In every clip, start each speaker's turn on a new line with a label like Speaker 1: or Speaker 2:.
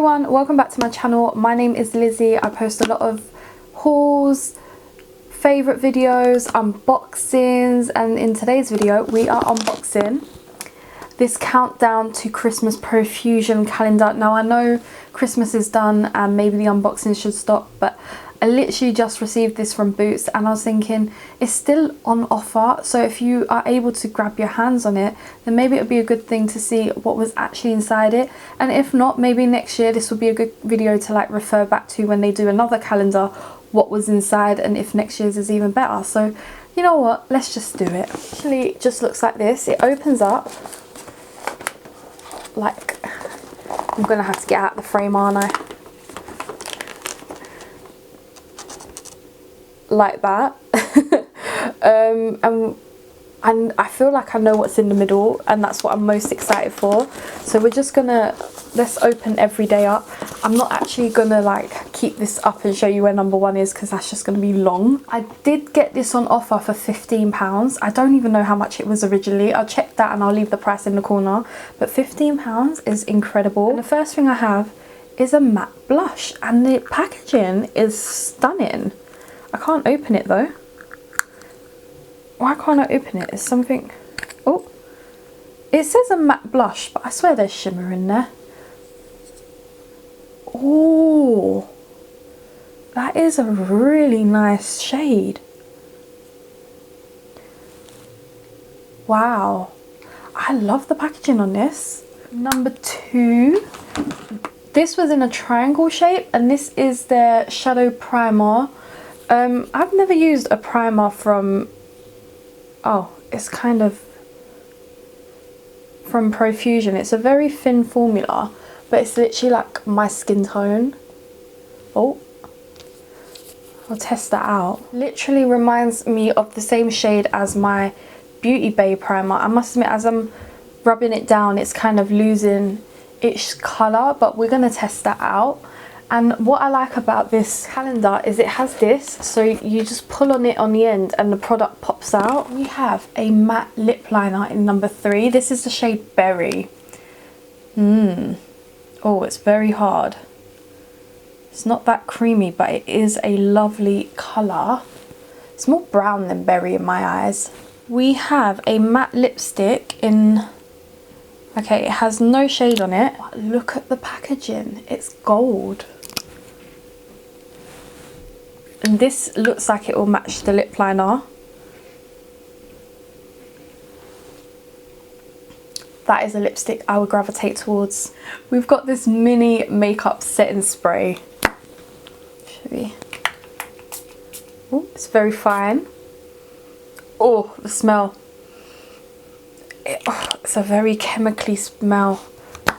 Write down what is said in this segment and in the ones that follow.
Speaker 1: everyone, welcome back to my channel. My name is Lizzie. I post a lot of hauls, favourite videos, unboxings, and in today's video we are unboxing this countdown to Christmas Profusion calendar. Now I know Christmas is done and maybe the unboxing should stop, but I literally just received this from Boots and I was thinking it's still on offer, so if you are able to grab your hands on it, then maybe it would be a good thing to see what was actually inside it. And if not, maybe next year this will be a good video to like refer back to when they do another calendar, what was inside, and if next year's is even better. So you know what, let's just do it. Actually it just looks like this. It opens up like, I'm gonna have to get out the frame, aren't I? Like that. and I feel like I know what's in the middle, and that's what I'm most excited for. So we're just gonna, let's open every day up. I'm not actually gonna like keep this up and show you where number one is because that's just gonna be long. I did get this on offer for £15. I don't even know how much it was originally. I'll check that and I'll leave the price in the corner, but £15 is incredible. And the first thing I have is a matte blush, and the packaging is stunning. I can't open it though. Why can't I open it? Is something... Oh, it says a matte blush, but I swear there's shimmer in there. Oh, that is a really nice shade. Wow, I love the packaging on this. Number two, this was in a triangle shape, and this is their shadow primer. I've never used a primer from, oh, it's kind of from Profusion. It's a very thin formula, but it's literally like my skin tone. Oh, I'll test that out. Literally reminds me of the same shade as my Beauty Bay primer. I must admit, as I'm rubbing it down, it's kind of losing its colour, but we're gonna test that out. And what I like about this calendar is it has this, so you just pull on it on the end and the product pops out. We have a matte lip liner in number 3. This is the shade Berry. Oh, it's very hard. It's not that creamy, but it is a lovely colour. It's more brown than berry in my eyes. We have a matte lipstick in... Okay, it has no shade on it. But look at the packaging. It's gold. And this looks like it will match the lip liner. That is a lipstick I would gravitate towards. We've got this mini makeup setting spray. Should we? Oh, it's very fine. Oh, the smell. It's a very chemically smell.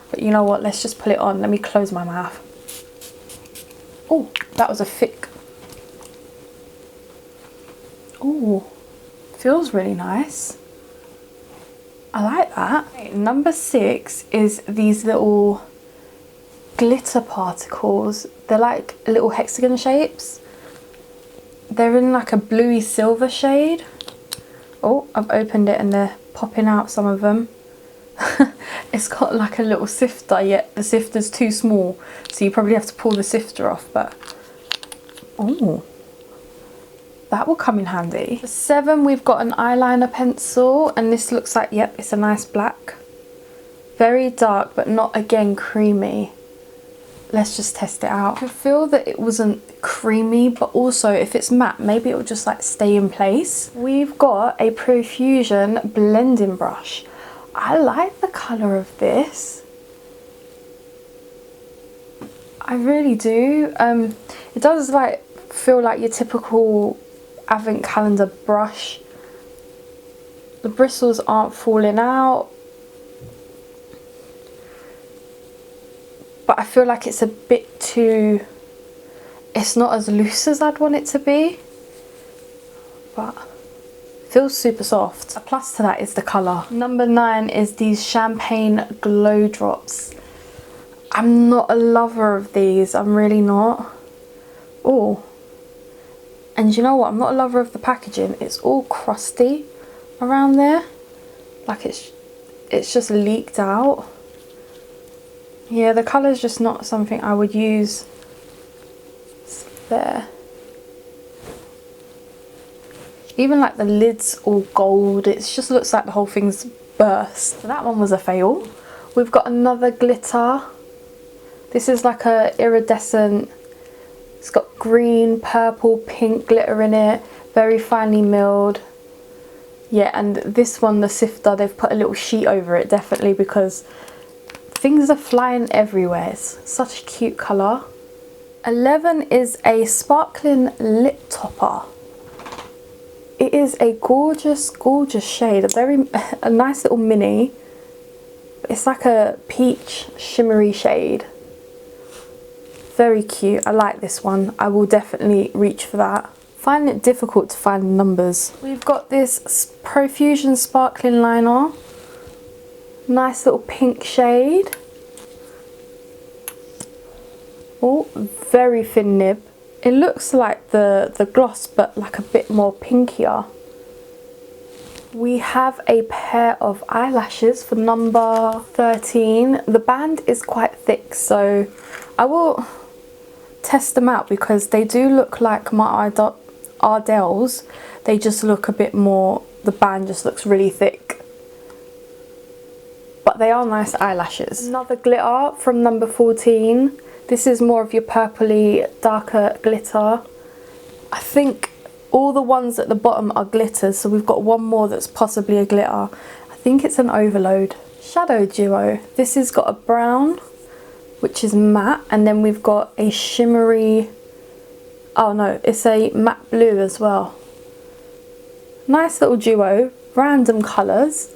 Speaker 1: But you know what? Let's just put it on. Let me close my mouth. Oh, that was a thick. Oh, feels really nice. I like that. Okay, number 6 is these little glitter particles. They're like little hexagon shapes. They're in like a bluey silver shade. Oh, I've opened it and they're popping out, some of them. It's got like a little sifter, yet the sifter's too small, so you probably have to pull the sifter off, but oh, that will come in handy. For 7, we've got an eyeliner pencil, and this looks like, yep, it's a nice black. Very dark, but not, again, creamy. Let's just test it out. I feel that it wasn't creamy, but also if it's matte, maybe it will just like stay in place. We've got a Profusion blending brush. I like the colour of this. I really do. It does like feel like your typical advent calendar brush. The bristles aren't falling out, but I feel like it's a bit too, it's not as loose as I'd want it to be, but it feels super soft. A plus to that is the colour. Number 9 is these champagne glow drops. I'm not a lover of these, I'm really not. Oh, and you know what, I'm not a lover of the packaging. It's all crusty around there, like it's just leaked out. Yeah, the colour's just not something I would use. There. Even like the lid's all gold, it just looks like the whole thing's burst. So that one was a fail. We've got another glitter. This is like a iridescent, it's got green, purple, pink glitter in it, very finely milled. Yeah, and this one, the sifter, they've put a little sheet over it, definitely, because things are flying everywhere. It's such a cute colour. 11 is a sparkling lip topper. It is a gorgeous, gorgeous shade. A nice little mini. It's like a peach shimmery shade. Very cute. I like this one. I will definitely reach for that. Find it difficult to find numbers. We've got this Profusion sparkling liner. Nice little pink shade. Oh, very thin nib. It looks like the gloss, but like a bit more pinkier. We have a pair of eyelashes for number 13. The band is quite thick, so I will test them out because they do look like my Ardell's. They just look a bit more, the band just looks really thick. But they are nice eyelashes. Another glitter from number 14. This is more of your purpley, darker glitter. I think all the ones at the bottom are glitters, so we've got one more that's possibly a glitter. I think it's an overload. Shadow Duo. This has got a brown, which is matte, and then we've got a shimmery, oh no, it's a matte blue as well. Nice little duo, random colours,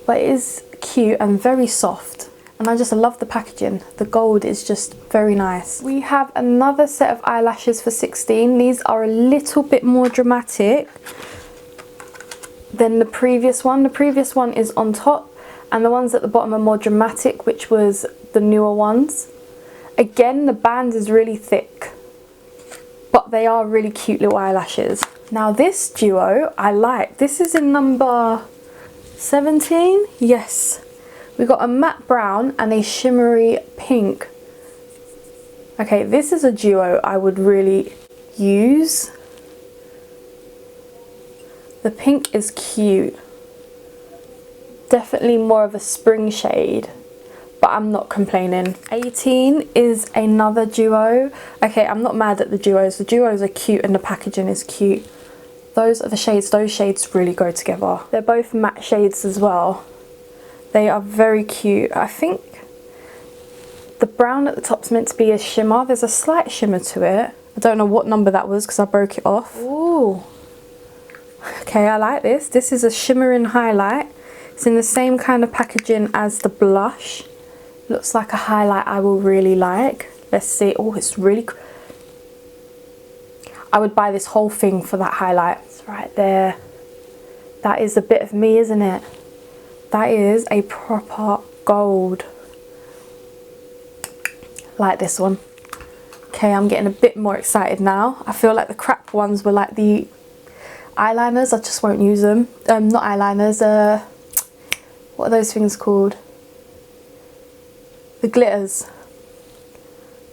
Speaker 1: but it is cute and very soft. And I just love the packaging. The gold is just very nice. We have another set of eyelashes for 16. These are a little bit more dramatic than the previous one. The previous one is on top, and the ones at the bottom are more dramatic, which was the newer ones. Again, the band is really thick, but they are really cute little eyelashes. Now this duo I like. This is in number 17. Yes. We got a matte brown and a shimmery pink. Okay, this is a duo I would really use. The pink is cute. Definitely more of a spring shade, but I'm not complaining. 18 is another duo. Okay, I'm not mad at the duos. The duos are cute and the packaging is cute. Those are the shades. Those shades really go together. They're both matte shades as well. They are very cute. I think the brown at the top is meant to be a shimmer. There's a slight shimmer to it. I don't know what number that was because I broke it off. Ooh. Okay, I like this. This is a shimmering highlight. It's in the same kind of packaging as the blush. Looks like a highlight I will really like. Let's see. Oh, it's really... I would buy this whole thing for that highlight. It's right there. That is a bit of me, isn't it? That is a proper gold. Like this one. Okay, I'm getting a bit more excited now. I feel like the crap ones were like the eyeliners. I just won't use them. Not eyeliners. What are those things called? The glitters.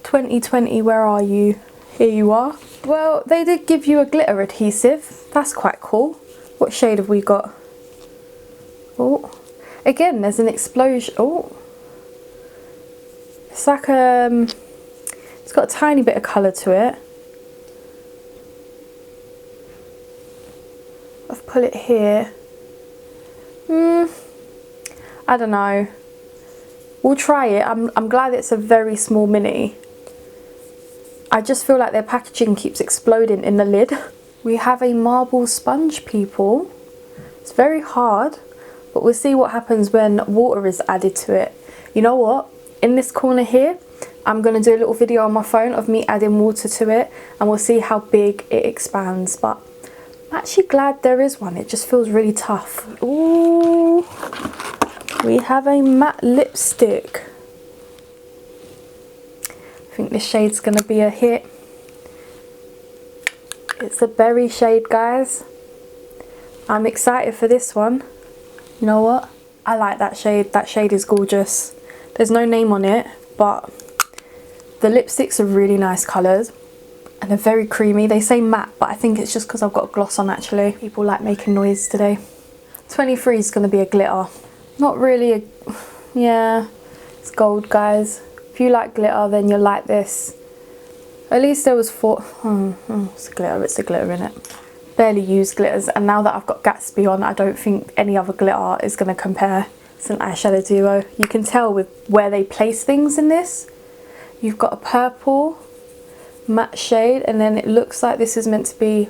Speaker 1: 2020, where are you? Here you are. Well, they did give you a glitter adhesive. That's quite cool. What shade have we got? Oh. Again, there's an explosion. Oh, it's like it's got a tiny bit of colour to it. I've put it here. I don't know. We'll try it. I'm glad it's a very small mini. I just feel like their packaging keeps exploding in the lid. We have a marble sponge, people. It's very hard. But we'll see what happens when water is added to it. You know what? In this corner here, I'm going to do a little video on my phone of me adding water to it. And we'll see how big it expands. But I'm actually glad there is one. It just feels really tough. Ooh. We have a matte lipstick. I think this shade's going to be a hit. It's a berry shade, guys. I'm excited for this one. You know what? I like that shade. That shade is gorgeous. There's no name on it, but the lipsticks are really nice colours and they're very creamy. They say matte, but I think it's just because I've got a gloss on actually. People like making noise today. 23 is going to be a glitter. Not really a... yeah, it's gold, guys. If you like glitter, then you'll like this. At least there was 4... it's a glitter, innit? Barely use glitters, and now that I've got Gatsby on, I don't think any other glitter is going to compare. It's an eyeshadow duo. You can tell with where they place things in this. You've got a purple matte shade, and then it looks like this is meant to be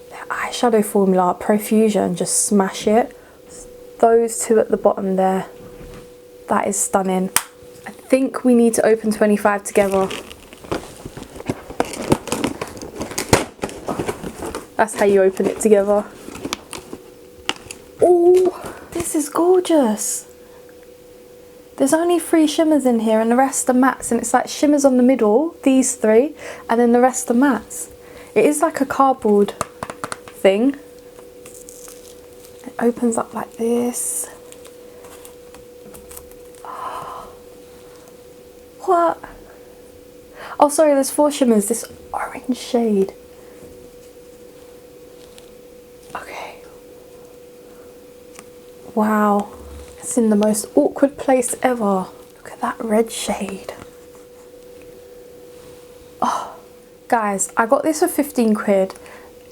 Speaker 1: the eyeshadow formula, Profusion. Just smash it. Those two at the bottom there. That is stunning. I think we need to open 25 together. That's how you open it together. Oh, this is gorgeous. There's only 3 shimmers in here and the rest are mattes, and it's like shimmers on the middle, these 3, and then the rest are mattes. It is like a cardboard thing. It opens up like this. Oh, what? Oh, sorry, there's 4 shimmers. This orange shade. Okay. Wow. It's in the most awkward place ever. Look at that red shade. Oh, guys, I got this for 15 quid.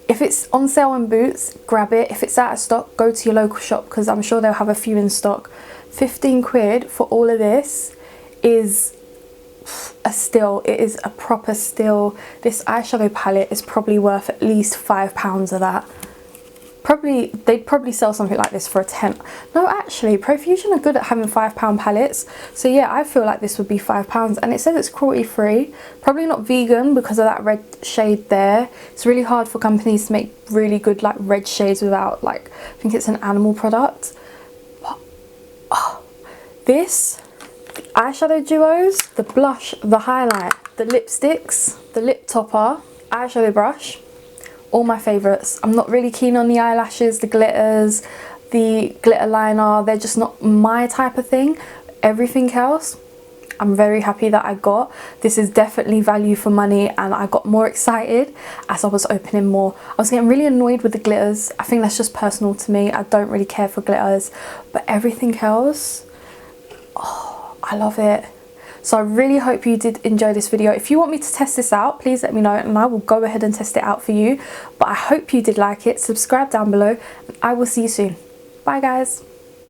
Speaker 1: If it's on sale on Boots, grab it. If it's out of stock, go to your local shop because I'm sure they'll have a few in stock. 15 quid for all of this is a steal. It is a proper steal. This eyeshadow palette is probably worth at least £5 of that. They'd probably sell something like this for a tenth. No, actually, Profusion are good at having £5 palettes. So yeah, I feel like this would be £5. And it says it's cruelty free. Probably not vegan because of that red shade there. It's really hard for companies to make really good like red shades without, like, I think it's an animal product. But, oh, this, the eyeshadow duos, the blush, the highlight, the lipsticks, the lip topper, eyeshadow brush. All my favourites. I'm not really keen on the eyelashes, the glitters, the glitter liner. They're just not my type of thing. Everything else, I'm very happy that I got. This is definitely value for money, and I got more excited as I was opening more. I was getting really annoyed with the glitters. I think that's just personal to me. I don't really care for glitters, but everything else, oh, I love it. So I really hope you did enjoy this video. If you want me to test this out, please let me know and I will go ahead and test it out for you. But I hope you did like it. Subscribe down below and I will see you soon. Bye guys.